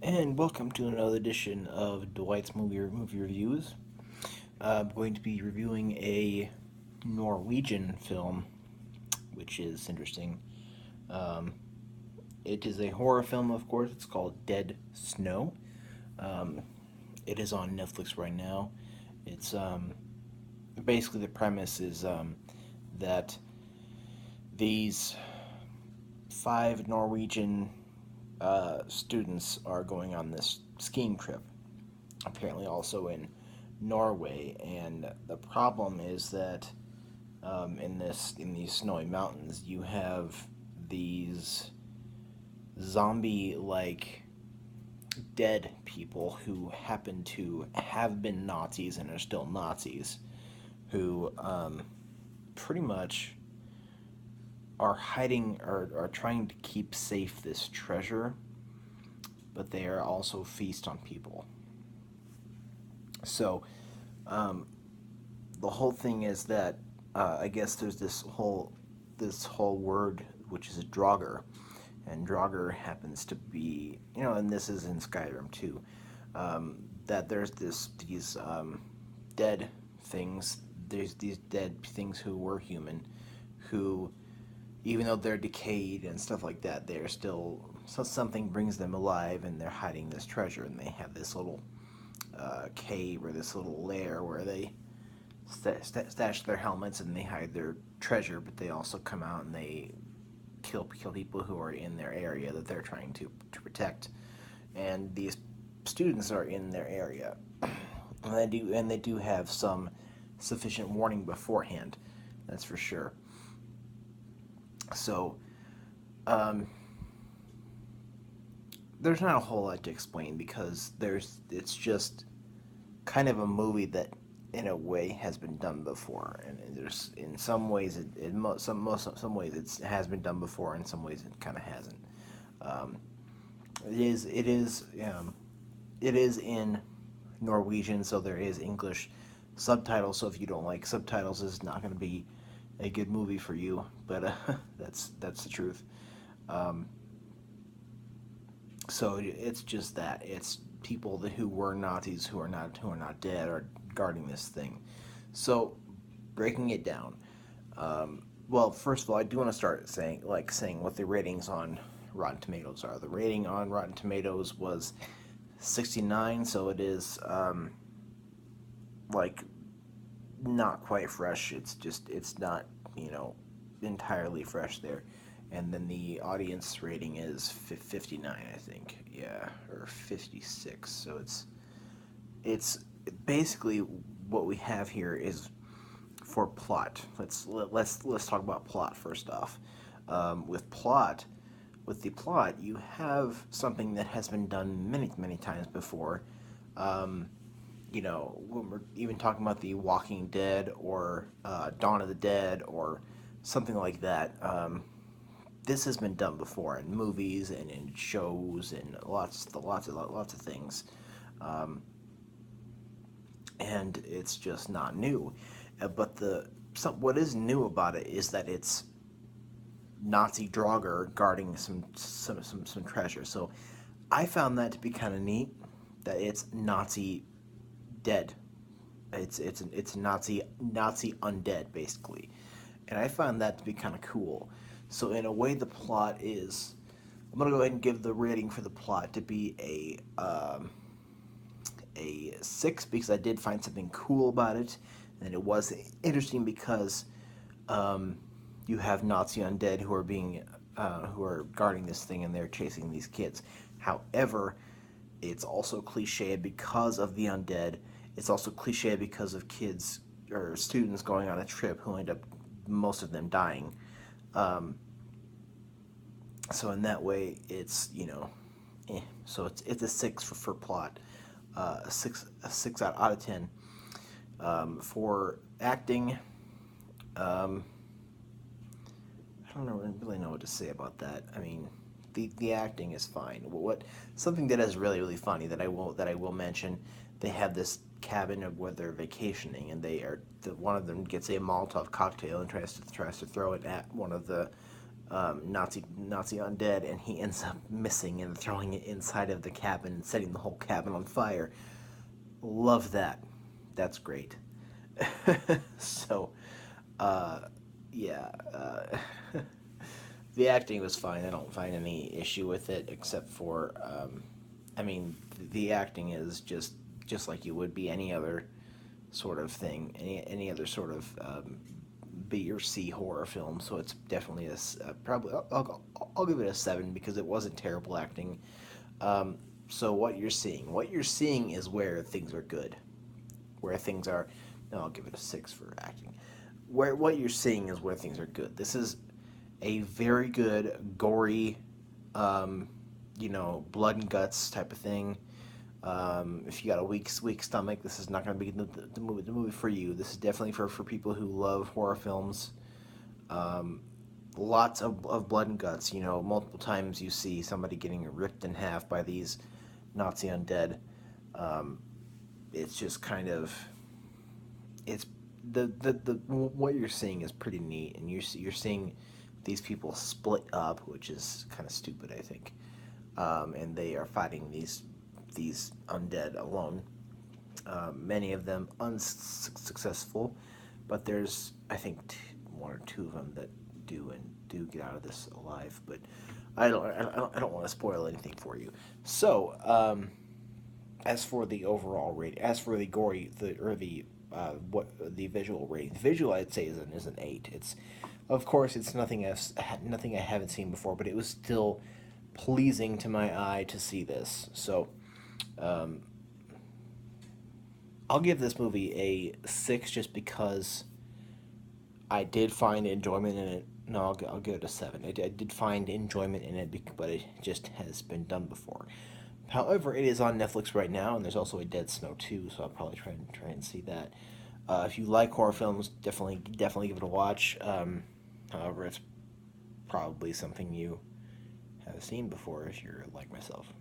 And welcome to another edition of Dwight's Movie Reviews. I'm going to be reviewing a Norwegian film, which is interesting. Um, it is a horror film, of course. It's called Dead Snow. Um, it is on Netflix right now. It's basically the premise is that these five Norwegian students are going on this skiing trip, apparently also in Norway, and the problem is that in these snowy mountains you have these zombie like dead people who happen to have been Nazis and are still Nazis who pretty much are hiding or are trying to keep safe this treasure, but they are also feast on people. So um, the whole thing is that I guess there's this whole word which is a Draugr, and Draugr happens to be, and this is in Skyrim too. That there's these dead things. There's these dead things who were human, who, even though they're decayed and stuff like that, they're still, so something brings them alive, and they're hiding this treasure, and they have this little cave or this little lair where they stash their helmets and they hide their treasure, but they also come out and they kill people who are in their area that they're trying to protect. And these students are in their area, and they do have some sufficient warning beforehand. That's for sure. So um, there's not a whole lot to explain because it's just kind of a movie that in a way has been done before, and there's in some ways some ways it has been done before, in some ways it kind of hasn't. um, it is in Norwegian, so there is English subtitles, so if you don't like subtitles, it's not going to be a good movie for you, but that's the truth. um, so it's just that it's people who were Nazis who are not dead are guarding this thing. So breaking it down. Well, first of all, I do want to start saying what the ratings on Rotten Tomatoes are. The rating on Rotten Tomatoes was 69, so it is like not quite fresh. It's not entirely fresh there. And then the audience rating is 59, I think. Yeah, or 56. So it's basically what we have here is for plot. Let's talk about plot first off. With the plot, you have something that has been done many times before. Um, when we're even talking about The Walking Dead or Dawn of the Dead or something like that. This has been done before in movies and in shows and lots of things, um, and it's just not new. But what is new about it is that it's Nazi Draugr guarding some treasure. So I found that to be kind of neat. That it's Nazi dead. It's Nazi undead basically, and I found that to be kind of cool. So in a way, the plot is. I'm gonna go ahead and give the rating for the plot to be a 6 because I did find something cool about it, and it was interesting because um, you have Nazi undead who are guarding this thing and they're chasing these kids. However, it's also cliche because of the undead. It's also cliche because of kids or students going on a trip who end up most of them dying. Um, so in that way, it's So it's a 6 for plot, a six out of 10. For acting, um, I don't really know what to say about that. I mean, the acting is fine. What something that is really funny that I will mention. They have this cabin of where they're vacationing, and one of them gets a Molotov cocktail and tries to throw it at one of the Nazi undead, and he ends up missing and throwing it inside of the cabin and setting the whole cabin on fire. Love that. That's great. So, uh, yeah, the acting was fine. I don't find any issue with it, except for, I mean, the acting is just like you would be any other sort of thing, any other sort of B or C horror film. So it's definitely probably I'll give it a 7 because it wasn't terrible acting. Um, so what you're seeing is where things are good, where things are. No, I'll give it a 6 for acting. Where what you're seeing is where things are good. This is a very good gory, um, blood and guts type of thing. If you got a weak stomach, this is not going to be the movie for you. This is definitely for people who love horror films. Um, Lots of blood and guts. Multiple times you see somebody getting ripped in half by these Nazi undead. Um, it's just kind of it's the what you're seeing is pretty neat, and you're seeing these people split up, which is kind of stupid, I think. And they are fighting these undead alone. Many of them unsuccessful, but there's I think one or two of them that do get out of this alive. But I don't want to spoil anything for you. So as for the overall rating, as for the gory what the visual rating, the visual I'd say is an 8. It's of course it's nothing I haven't seen before, but it was still pleasing to my eye to see this. So um, I'll give this movie a 6 just because I did find enjoyment in it. No, I'll give it a 7. I did find enjoyment in it, but it just has been done before. However, it is on Netflix right now, and there's also a Dead Snow 2, so I'll probably try and see that. If you like horror films, definitely give it a watch. However, it's probably something you have seen before if you're like myself.